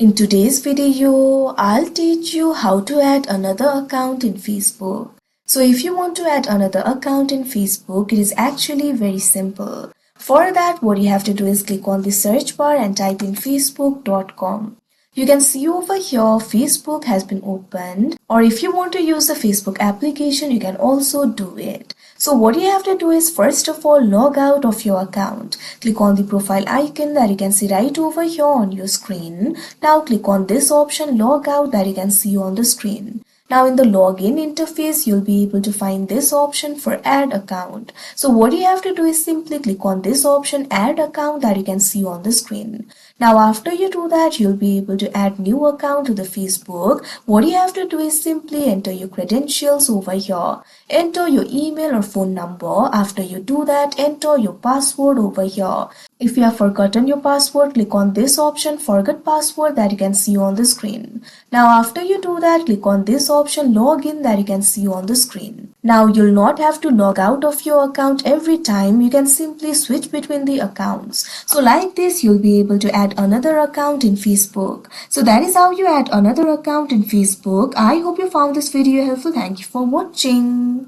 In today's video, I'll teach you how to add another account in Facebook. So if you want to add another account in Facebook, it is actually very simple. For that, what you have to do is click on the search bar and type in facebook.com. You can see over here Facebook has been opened, or if you want to use the Facebook application, you can also do it. So what you have to do is first of all log out of your account. Click on the profile icon that you can see right over here on your screen. Now click on this option log out that you can see on the screen. Now in the login interface, you'll be able to find this option for add account. So what you have to do is simply click on this option add account that you can see on the screen. Now after you do that, you'll be able to add new account to the Facebook. What you have to do is simply enter your credentials over here. Enter your email or phone number. After you do that, enter your password over here. If you have forgotten your password, click on this option forget password that you can see on the screen. Now after you do that, click on this option login that you can see on the screen. Now you'll not have to log out of your account every time. You can simply switch between the accounts. So like this, you'll be able to add another account in Facebook. So that is how you add another account in Facebook. I hope you found this video helpful. Thank you for watching.